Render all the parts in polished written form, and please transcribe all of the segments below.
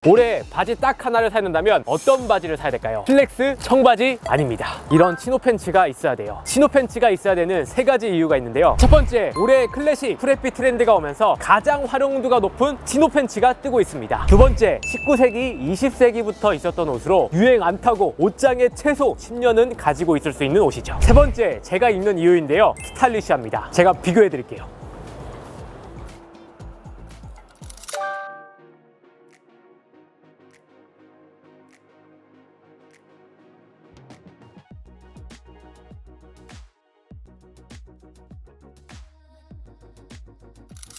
올해 바지 딱 하나를 사야 된다면 어떤 바지를 사야 될까요? 슬랙스, 청바지? 아닙니다. 이런 치노 팬츠가 있어야 돼요. 치노 팬츠가 있어야 되는 세 가지 이유가 있는데요. 첫 번째, 올해 클래식, 프레피 트렌드가 오면서 가장 활용도가 높은 치노 팬츠가 뜨고 있습니다. 두 번째, 19세기, 20세기부터 있었던 옷으로 유행 안 타고 옷장에 최소 10년은 가지고 있을 수 있는 옷이죠. 세 번째, 제가 입는 이유인데요. 스타일리시합니다. 제가 비교해 드릴게요.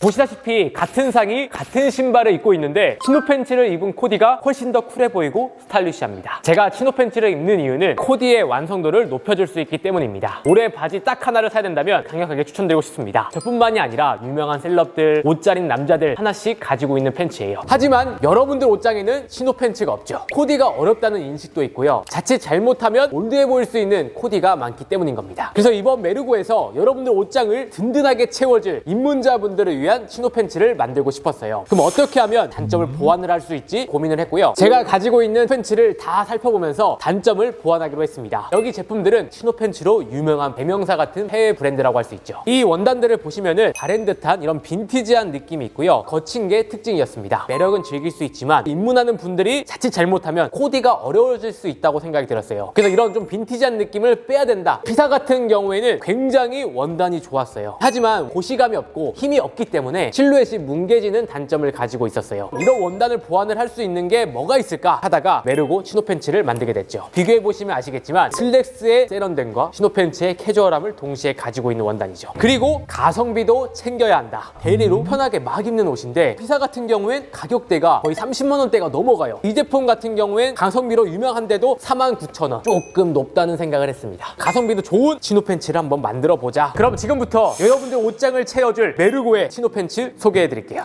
보시다시피 같은 상의, 같은 신발을 입고 있는데 치노 팬츠를 입은 코디가 훨씬 더 쿨해 보이고 스타일리시합니다. 제가 치노 팬츠를 입는 이유는 코디의 완성도를 높여줄 수 있기 때문입니다. 올해 바지 딱 하나를 사야 된다면 강력하게 추천드리고 싶습니다. 저뿐만이 아니라 유명한 셀럽들, 옷 잘 입는 남자들 하나씩 가지고 있는 팬츠예요. 하지만 여러분들 옷장에는 치노 팬츠가 없죠. 코디가 어렵다는 인식도 있고요. 자칫 잘못하면 올드해 보일 수 있는 코디가 많기 때문인 겁니다. 그래서 이번 메르고에서 여러분들 옷장을 든든하게 채워줄 입문자분들을 위한 치노 팬츠를 만들고 싶었어요. 그럼 어떻게 하면 단점을 보완을 할 수 있지 고민을 했고요. 제가 가지고 있는 팬츠를 다 살펴보면서 단점을 보완하기로 했습니다. 여기 제품들은 치노 팬츠로 유명한 대명사 같은 해외 브랜드라고 할 수 있죠. 이 원단들을 보시면은 바랜 듯한 이런 빈티지한 느낌이 있고요. 거친 게 특징이었습니다. 매력은 즐길 수 있지만 입문하는 분들이 자칫 잘못하면 코디가 어려워질 수 있다고 생각이 들었어요. 그래서 이런 좀 빈티지한 느낌을 빼야 된다. 피사 같은 경우에는 굉장히 원단이 좋았어요. 하지만 고시감이 없고 힘이 없기 때문에 실루엣이 뭉개지는 단점을 가지고 있었어요. 이런 원단을 보완을 할 수 있는 게 뭐가 있을까 하다가 메르고 치노 팬츠를 만들게 됐죠. 비교해보시면 아시겠지만 슬랙스의 세련됨과 치노 팬츠의 캐주얼함을 동시에 가지고 있는 원단이죠. 그리고 가성비도 챙겨야 한다. 데일리로 편하게 막 입는 옷인데 피사 같은 경우엔 가격대가 거의 30만 원대가 넘어가요. 이 제품 같은 경우엔 가성비로 유명한데도 49,000원, 조금 높다는 생각을 했습니다. 가성비도 좋은 치노 팬츠를 한번 만들어 보자. 그럼 지금부터 여러분들 옷장을 채워줄 메르고의 치노 팬츠 소개해 드릴게요.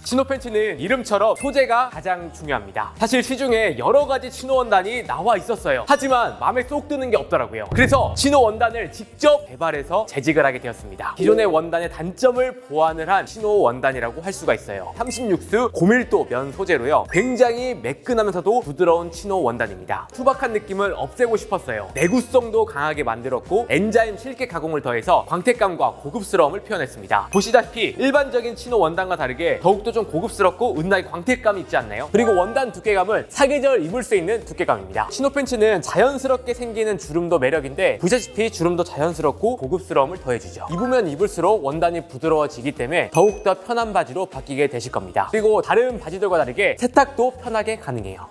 치노 팬츠는 이름처럼 소재가 가장 중요합니다. 사실 시중에 여러 가지 치노 원단이 나와 있었어요. 하지만 마음에 쏙 드는 게 없더라고요. 그래서 치노 원단을 직접 개발해서 재직을 하게 되었습니다. 기존의 원단의 단점을 보완을 한 치노 원단이라고 할 수가 있어요. 36수 고밀도 면 소재로요. 굉장히 매끈하면서도 부드러운 치노 원단입니다. 투박한 느낌을 없애고 싶었어요. 내구성도 강하게 만들었고 엔자임 실계 가공을 더해서 광택감과 고급스러움을 표현했습니다. 보시다시피 일반적인 치노 원단과 다르게 더욱더 좀 고급스럽고 은나의 광택감이 있지 않나요? 그리고 원단 두께감은 사계절 입을 수 있는 두께감입니다. 치노 팬츠는 자연스럽게 생기는 주름도 매력인데 보시다시피 주름도 자연스럽고 고급스러움을 더해주죠. 입으면 입을수록 원단이 부드러워지기 때문에 더욱더 편한 바지로 바뀌게 되실 겁니다. 그리고 다른 바지들과 다르게 세탁도 편하게 가능해요.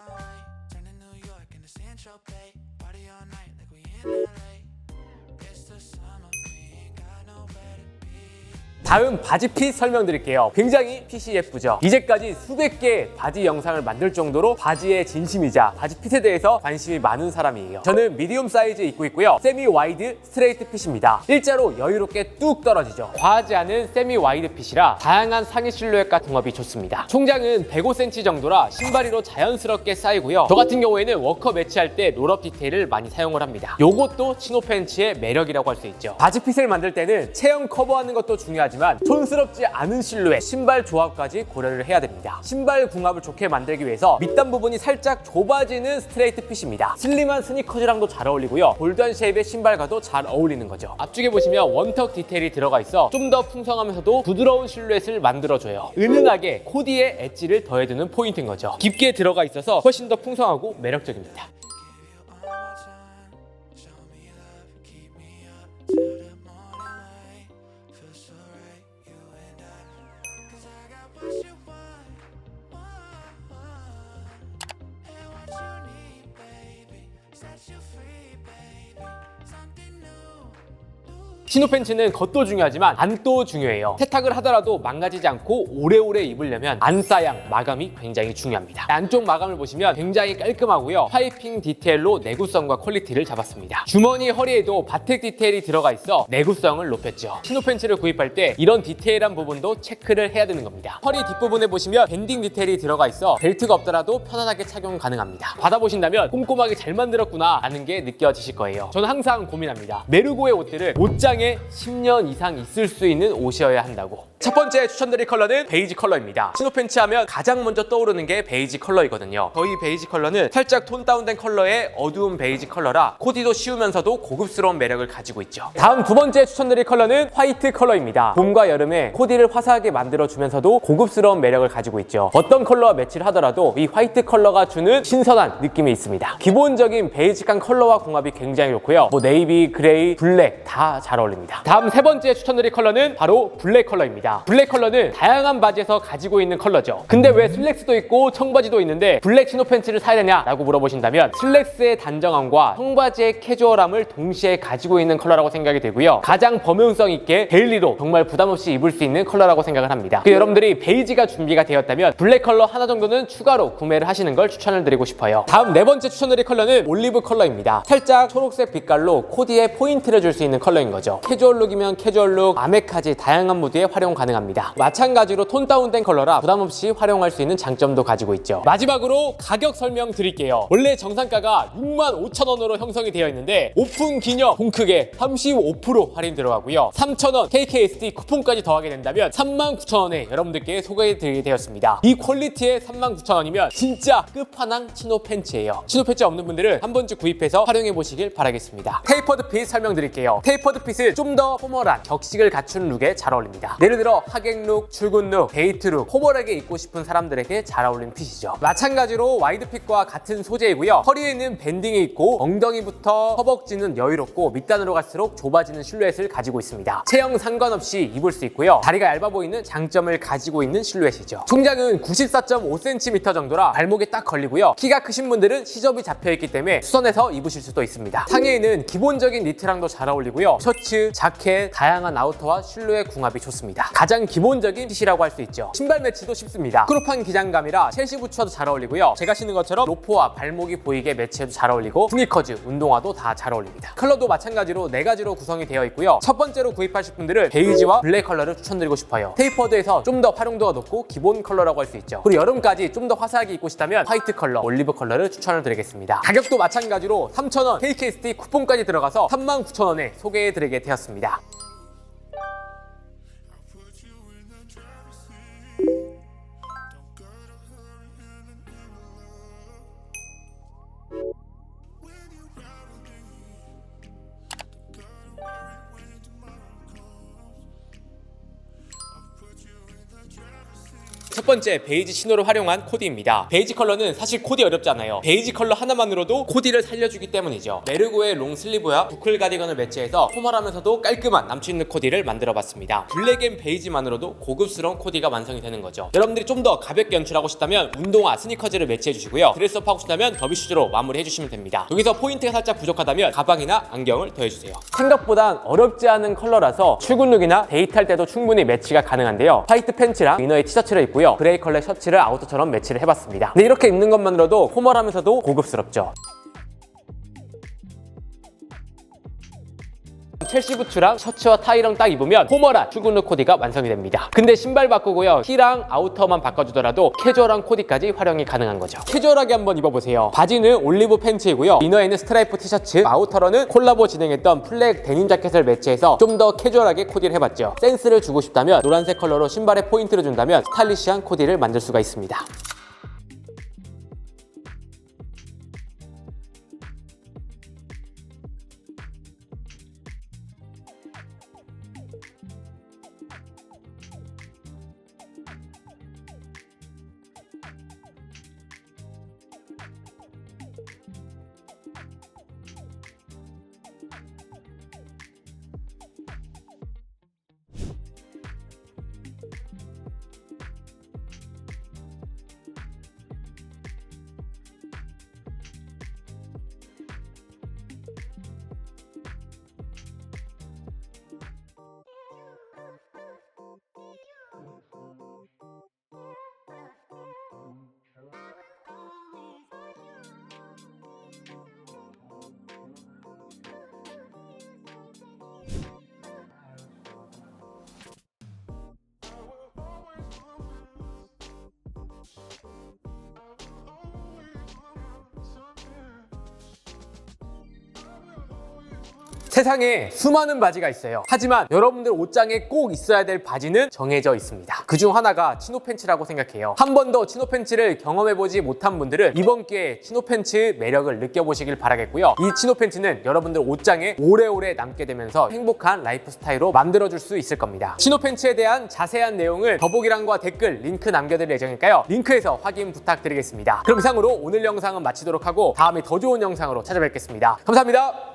다음 바지 핏 설명드릴게요. 굉장히 핏이 예쁘죠? 이제까지 수백 개의 바지 영상을 만들 정도로 바지의 진심이자 바지 핏에 대해서 관심이 많은 사람이에요. 저는 미디움 사이즈 입고 있고요. 세미 와이드 스트레이트 핏입니다. 일자로 여유롭게 뚝 떨어지죠. 과하지 않은 세미 와이드 핏이라 다양한 상의 실루엣과 궁합이 좋습니다. 총장은 105cm 정도라 신발위로 자연스럽게 쌓이고요. 저 같은 경우에는 워커 매치할 때 롤업 디테일을 많이 사용을 합니다. 요것도 치노 팬츠의 매력이라고 할 수 있죠. 바지 핏을 만들 때는 체형 커버하는 것도 중요하지만 촌스럽지 않은 실루엣, 신발 조합까지 고려를 해야 됩니다. 신발 궁합을 좋게 만들기 위해서 밑단 부분이 살짝 좁아지는 스트레이트 핏입니다. 슬림한 스니커즈랑도 잘 어울리고요. 볼드한 쉐입의 신발과도 잘 어울리는 거죠. 앞쪽에 보시면 원턱 디테일이 들어가 있어 좀 더 풍성하면서도 부드러운 실루엣을 만들어줘요. 은은하게 코디에 엣지를 더해주는 포인트인 거죠. 깊게 들어가 있어서 훨씬 더 풍성하고 매력적입니다. Cause I got what you 치노 팬츠는 겉도 중요하지만 안도 중요해요. 세탁을 하더라도 망가지지 않고 오래오래 입으려면 안사양 마감이 굉장히 중요합니다. 안쪽 마감을 보시면 굉장히 깔끔하고요. 파이핑 디테일로 내구성과 퀄리티를 잡았습니다. 주머니 허리에도 바텍 디테일이 들어가 있어 내구성을 높였죠. 치노 팬츠를 구입할 때 이런 디테일한 부분도 체크를 해야 되는 겁니다. 허리 뒷부분에 보시면 밴딩 디테일이 들어가 있어 벨트가 없더라도 편안하게 착용 가능합니다. 받아보신다면 꼼꼼하게 잘 만들었구나 라는 게 느껴지실 거예요. 저는 항상 고민합니다. 메르고의 옷들을 옷장에 10년 이상 있을 수 있는 옷이어야 한다고. 첫 번째 추천드릴 컬러는 베이지 컬러입니다. 치노 팬츠 하면 가장 먼저 떠오르는 게 베이지 컬러이거든요. 저희 베이지 컬러는 살짝 톤 다운된 컬러의 어두운 베이지 컬러라 코디도 쉬우면서도 고급스러운 매력을 가지고 있죠. 다음 두 번째 추천드릴 컬러는 화이트 컬러입니다. 봄과 여름에 코디를 화사하게 만들어주면서도 고급스러운 매력을 가지고 있죠. 어떤 컬러와 매치를 하더라도 이 화이트 컬러가 주는 신선한 느낌이 있습니다. 기본적인 베이직한 컬러와 궁합이 굉장히 좋고요. 네이비, 그레이, 블랙 다 잘 어울립니다. 다음 세 번째 추천드릴 컬러는 바로 블랙 컬러입니다. 블랙 컬러는 다양한 바지에서 가지고 있는 컬러죠. 근데 왜 슬랙스도 있고 청바지도 있는데 블랙 치노 팬츠를 사야 되냐라고 물어보신다면 슬랙스의 단정함과 청바지의 캐주얼함을 동시에 가지고 있는 컬러라고 생각이 들고요. 가장 범용성 있게 데일리로 정말 부담 없이 입을 수 있는 컬러라고 생각을 합니다. 여러분들이 베이지가 준비가 되었다면 블랙 컬러 하나 정도는 추가로 구매를 하시는 걸 추천을 드리고 싶어요. 다음 네 번째 추천드릴 컬러는 올리브 컬러입니다. 살짝 초록색 빛깔로 코디에 포인트를 줄 수 있는 컬러인 거죠. 캐주얼 룩이면 캐주얼 룩, 아메까지 다양한 무드에 활용 가능합니다. 마찬가지로 톤 다운된 컬러라 부담 없이 활용할 수 있는 장점도 가지고 있죠. 마지막으로 가격 설명 드릴게요. 원래 정상가가 65,000원으로 형성이 되어 있는데 오픈 기념 봉크게 35% 할인 들어가고요. 3,000원 KKSD 쿠폰까지 더하게 된다면 39,000원에 여러분들께 소개해드리게 되었습니다. 이 퀄리티의 39,000원이면 진짜 끝판왕 치노 팬츠예요. 치노 팬츠 없는 분들은 한 번쯤 구입해서 활용해 보시길 바라겠습니다. 테이퍼드 핏 설명드릴게요. 테이퍼드 핏은 좀 더 포멀한 격식을 갖춘 룩에 잘 어울립니다. 예를 들어 하객룩, 출근룩, 데이트룩, 포멀하게 입고 싶은 사람들에게 잘 어울리는 핏이죠. 마찬가지로 와이드핏과 같은 소재이고요. 허리에는 밴딩이 있고 엉덩이부터 허벅지는 여유롭고 밑단으로 갈수록 좁아지는 실루엣을 가지고 있습니다. 체형 상관없이 입을 수 있고요. 다리가 얇아 보이는 장점을 가지고 있는 실루엣이죠. 총장은 94.5cm 정도라 발목에 딱 걸리고요. 키가 크신 분들은 시접이 잡혀있기 때문에 수선해서 입으실 수도 있습니다. 상의에는 기본적인 니트랑도 잘 어울리고요. 셔츠, 자켓, 다양한 아우터와 실루엣 궁합이 좋습니다. 가장 기본적인 핏이라고 할 수 있죠. 신발 매치도 쉽습니다. 크롭한 기장감이라 첼시 부츠와도 잘 어울리고요. 제가 신는 것처럼 로퍼와 발목이 보이게 매치해도 잘 어울리고 스니커즈, 운동화도 다 잘 어울립니다. 컬러도 마찬가지로 4가지로 구성이 되어 있고요. 첫 번째로 구입하실 분들은 베이지와 블랙 컬러를 추천드리고 싶어요. 테이퍼드에서 좀 더 활용도가 높고 기본 컬러라고 할 수 있죠. 그리고 여름까지 좀 더 화사하게 입고 싶다면 화이트 컬러, 올리브 컬러를 추천을 드리겠습니다. 가격도 마찬가지로 3,000원 KKSD 쿠폰까지 들어가서 39,000원에 소개해드리게 되었습니다. 첫 번째, 베이지 치노를 활용한 코디입니다. 베이지 컬러는 사실 코디 어렵잖아요. 베이지 컬러 하나만으로도 코디를 살려주기 때문이죠. 메르고의 롱 슬리브와 부클 가디건을 매치해서 포멀하면서도 깔끔한 남친룩 코디를 만들어봤습니다. 블랙 앤 베이지만으로도 고급스러운 코디가 완성이 되는 거죠. 여러분들이 좀 더 가볍게 연출하고 싶다면 운동화, 스니커즈를 매치해주시고요. 드레스업 하고 싶다면 더비슈즈로 마무리해주시면 됩니다. 여기서 포인트가 살짝 부족하다면 가방이나 안경을 더해주세요. 생각보단 어렵지 않은 컬러라서 출근룩이나 데이트할 때도 충분히 매치가 가능한데요. 화이트 팬츠랑 위너에 티셔츠를 입고요. 그레이 컬러 셔츠를 아우터처럼 매치를 해봤습니다. 근데 이렇게 입는 것만으로도 포멀하면서도 고급스럽죠. 첼시 부츠랑 셔츠와 타이랑 딱 입으면 포멀한 출근룩 코디가 완성이 됩니다. 근데 신발 바꾸고요. 티랑 아우터만 바꿔주더라도 캐주얼한 코디까지 활용이 가능한 거죠. 캐주얼하게 한번 입어보세요. 바지는 올리브 팬츠이고요. 이너에는 스트라이프 티셔츠, 아우터로는 콜라보 진행했던 플렉 데님 자켓을 매치해서 좀 더 캐주얼하게 코디를 해봤죠. 센스를 주고 싶다면 노란색 컬러로 신발에 포인트를 준다면 스타일리시한 코디를 만들 수가 있습니다. 세상에 수많은 바지가 있어요. 하지만 여러분들 옷장에 꼭 있어야 될 바지는 정해져 있습니다. 그중 하나가 치노 팬츠라고 생각해요. 한 번도 치노 팬츠를 경험해보지 못한 분들은 이번 기회에 치노 팬츠 매력을 느껴보시길 바라겠고요. 이 치노 팬츠는 여러분들 옷장에 오래오래 남게 되면서 행복한 라이프 스타일로 만들어줄 수 있을 겁니다. 치노 팬츠에 대한 자세한 내용을 더보기란과 댓글 링크 남겨드릴 예정이니까요. 링크에서 확인 부탁드리겠습니다. 그럼 이상으로 오늘 영상은 마치도록 하고 다음에 더 좋은 영상으로 찾아뵙겠습니다. 감사합니다.